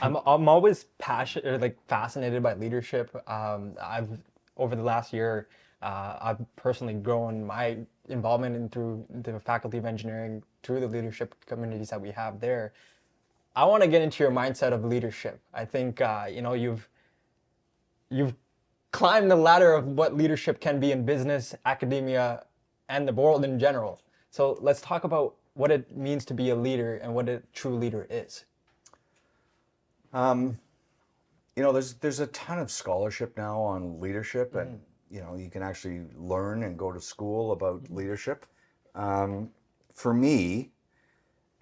I'm always passionate or like fascinated by leadership. I've over the last year, I've personally grown my involvement in through the Faculty of Engineering through the leadership communities that we have there. I want to get into your mindset of leadership. I think you've climbed the ladder of what leadership can be in business, academia, and the world in general. So let's talk about what it means to be a leader and what a true leader is. There's a ton of scholarship now on leadership, and you can actually learn and go to school about leadership. For me,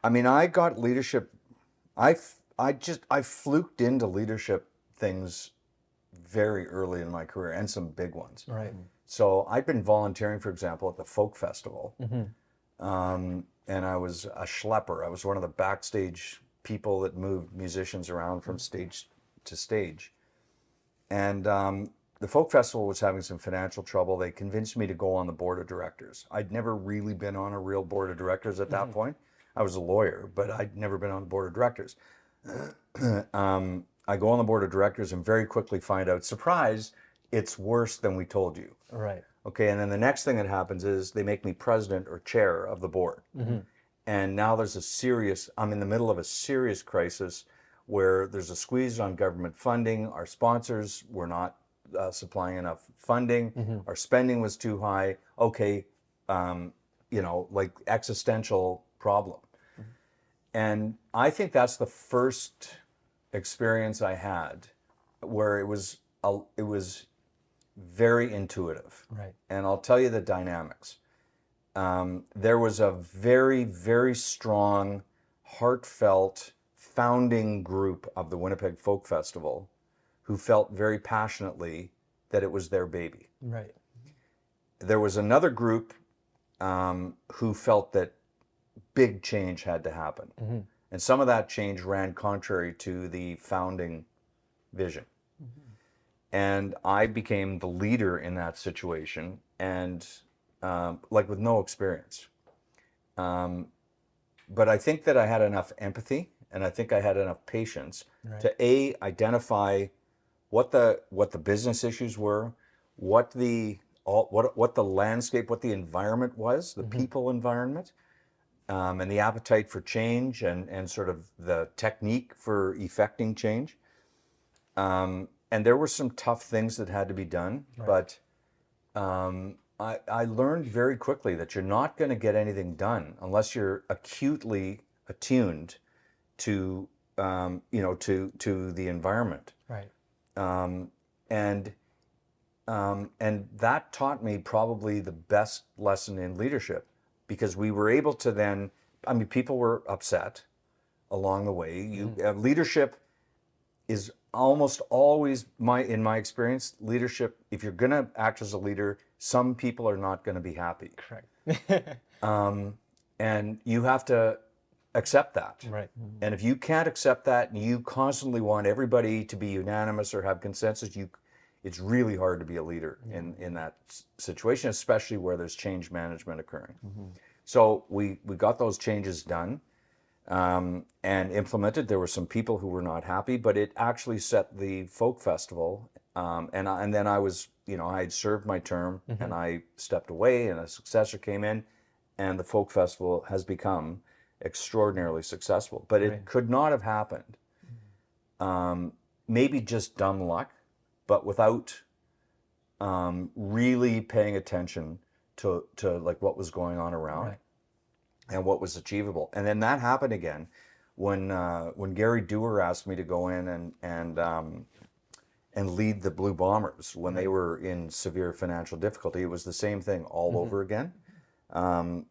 I mean, I got leadership. I fluked into leadership things very early in my career, and some big ones. Right. So I'd been volunteering, for example, at the Folk Festival, and I was a schlepper. I was one of the backstage people that moved musicians around from stage to stage. And the Folk Festival was having some financial trouble. They convinced me to go on the board of directors. I'd never really been on a real board of directors at that point. I was a lawyer, but I'd never been on the board of directors. I go on the board of directors and very quickly find out, surprise, it's worse than we told you. Right. Okay, and then the next thing that happens is they make me president or chair of the board. And now I'm in the middle of a serious crisis where there's a squeeze on government funding. Our sponsors were not supplying enough funding. Our spending was too high. Okay, like existential problem. And I think that's the first experience I had where it was very intuitive. Right. And I'll tell you the dynamics. There was a very, very strong, heartfelt founding group of the Winnipeg Folk Festival who felt very passionately that it was their baby. Right. There was another group who felt that big change had to happen. And some of that change ran contrary to the founding vision. And I became the leader in that situation, and with no experience. But I think that I had enough empathy, and I think I had enough patience to identify what the business issues were, what the landscape, what the environment was, the people environment, and the appetite for change, and sort of the technique for effecting change. And there were some tough things that had to be done, but I learned very quickly that you're not going to get anything done unless you're acutely attuned to to the environment. Right. And that taught me probably the best lesson in leadership, because we were able to then, I mean, people were upset along the way. Leadership is almost always, in my experience, leadership, if you're going to act as a leader, some people are not going to be happy. Correct. And you have to accept that. Right. And if you can't accept that, and you constantly want everybody to be unanimous or have consensus, it's really hard to be a leader in that situation, especially where there's change management occurring. So we got those changes done and implemented. There were some people who were not happy, but it actually set the folk festival. And then I was, I had served my term, and I stepped away, and a successor came in, and the folk festival has become extraordinarily successful. But it could not have happened. Maybe just dumb luck, but without really paying attention to like what was going on around and what was achievable. And then that happened again when Gary Dewar asked me to go in and lead the Blue Bombers when they were in severe financial difficulty. It was the same thing all over again. And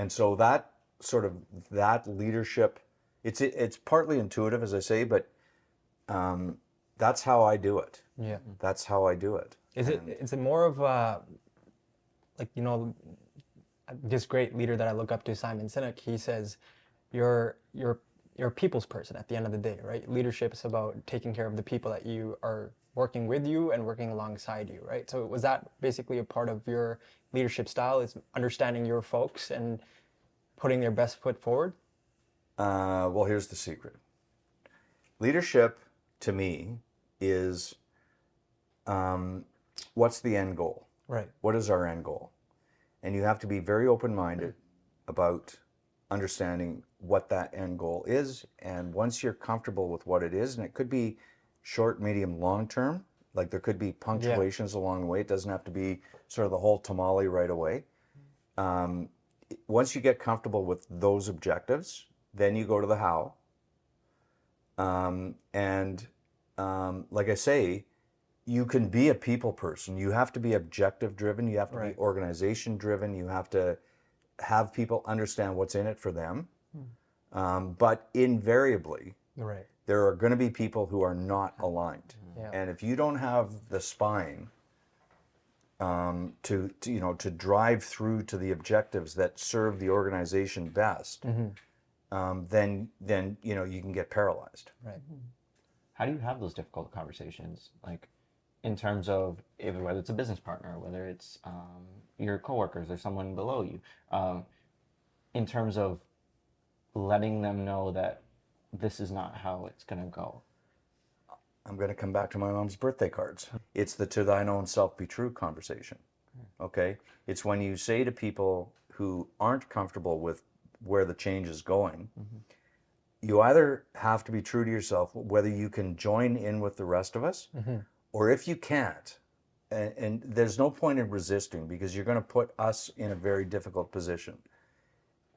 so that sort of, that leadership, it's partly intuitive, as I say, but that's how I do it. Yeah. That's how I do it. Is it more of this great leader that I look up to, Simon Sinek, he says you're a people's person at the end of the day, right? Leadership is about taking care of the people that you are working with you and working alongside you, right? So was that basically a part of your leadership style, is understanding your folks and putting their best foot forward? Well, here's the secret. Leadership, to me, is what's the end goal? Right. What is our end goal? And you have to be very open-minded about understanding what that end goal is. And once you're comfortable with what it is, and it could be short, medium, long term, like there could be punctuations along the way. It doesn't have to be sort of the whole tamale right away. Once you get comfortable with those objectives, then you go to the how. Like I say, you can be a people person. You have to be objective driven. You have to be organization driven. You have to have people understand what's in it for them. But invariably, there are going to be people who are not aligned. And if you don't have the spine to drive through to the objectives that serve the organization best, then you can get paralyzed. Right. How do you have those difficult conversations? Like, in terms of whether it's a business partner, whether it's your coworkers or someone below you, in terms of letting them know that this is not how it's going to go? I'm going to come back to my mom's birthday cards. It's the to thine own self be true conversation. Okay? It's when you say to people who aren't comfortable with where the change is going, you either have to be true to yourself, whether you can join in with the rest of us, or if you can't, and there's no point in resisting because you're going to put us in a very difficult position.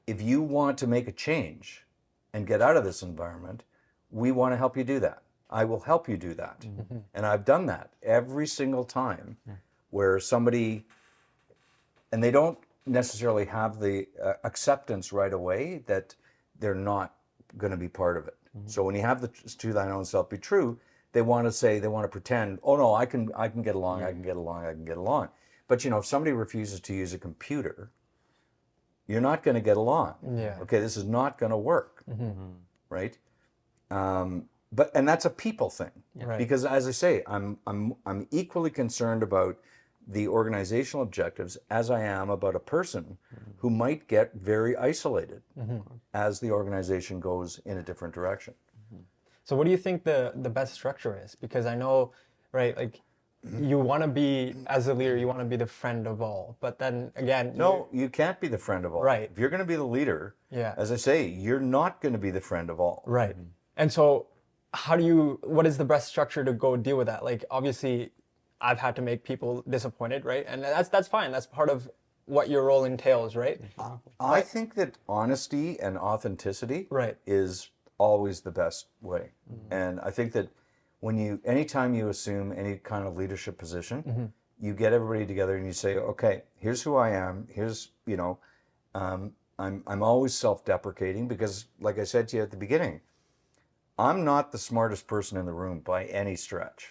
If you want to make a change and get out of this environment, we want to help you do that. I will help you do that. And I've done that every single time where somebody, and they don't necessarily have the acceptance right away that they're not going to be part of it. So when you have the to thine own self be true, they want to pretend, oh no, I can get along, I can get along, I can get along. But if somebody refuses to use a computer, you're not going to get along. Okay, this is not going to work, right? And that's a people thing, because as I say, I'm equally concerned about the organizational objectives as I am about a person who might get very isolated as the organization goes in a different direction. So what do you think the best structure is? Because I know, right, like you want to be, as a leader, you want to be the friend of all. But then again, no, you can't be the friend of all. Right. If you're going to be the leader, as I say, you're not going to be the friend of all. Right. And so what is the best structure to go deal with that? Like, obviously, I've had to make people disappointed, right? And that's fine. That's part of what your role entails, right? I think that honesty and authenticity is always the best way. And I think that anytime you assume any kind of leadership position, you get everybody together and you say, okay, here's who I am. Here's, I'm always self-deprecating because, like I said to you at the beginning, I'm not the smartest person in the room by any stretch.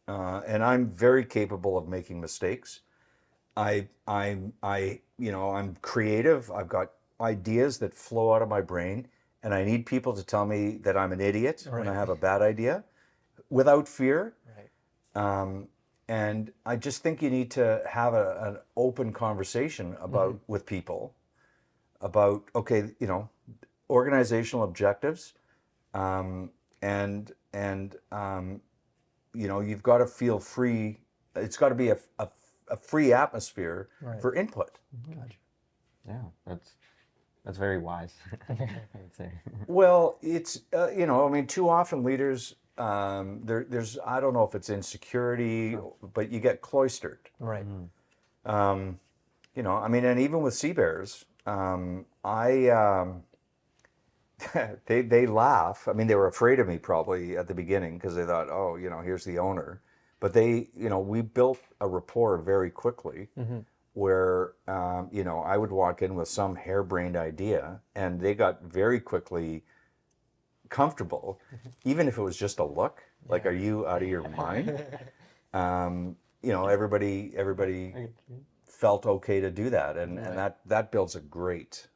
And I'm very capable of making mistakes. I'm creative. I've got ideas that flow out of my brain, and I need people to tell me that I'm an idiot when I have a bad idea, without fear. And I just think you need to have an open conversation with people about, okay, organizational objectives. You've got to feel free. It's got to be a free atmosphere for input. Yeah, that's very wise, I would say. Well, it's too often leaders, there's I don't know if it's insecurity, but you get cloistered. Right. And even with Sea Bears, they laugh. I mean, they were afraid of me probably at the beginning because they thought, oh, here's the owner. But we built a rapport very quickly where, I would walk in with some harebrained idea and they got very quickly comfortable, even if it was just a look, like, are you out of your mind? Everybody felt okay to do that. And that builds a great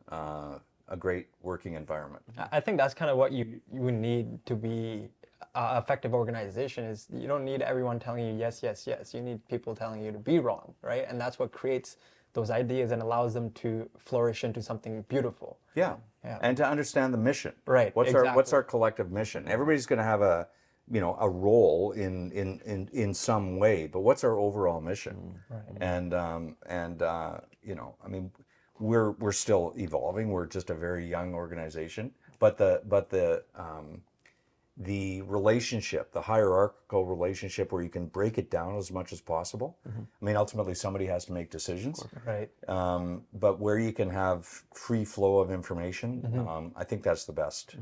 working environment. I think that's kind of what you need to be an effective organization. Is you don't need everyone telling you yes, yes, yes. You need people telling you to be wrong, right? And that's what creates those ideas and allows them to flourish into something beautiful. Yeah. Yeah. And to understand the mission. Right, What's exactly. our collective mission? Everybody's going to have a, you know, a role in some way, but what's our overall mission? Right. And you know, I mean, we're still evolving. We're just a very young organization, but the relationship, the hierarchical relationship where you can break it down as much as possible. I mean, ultimately somebody has to make decisions, Right. but where you can have free flow of information, I think that's the best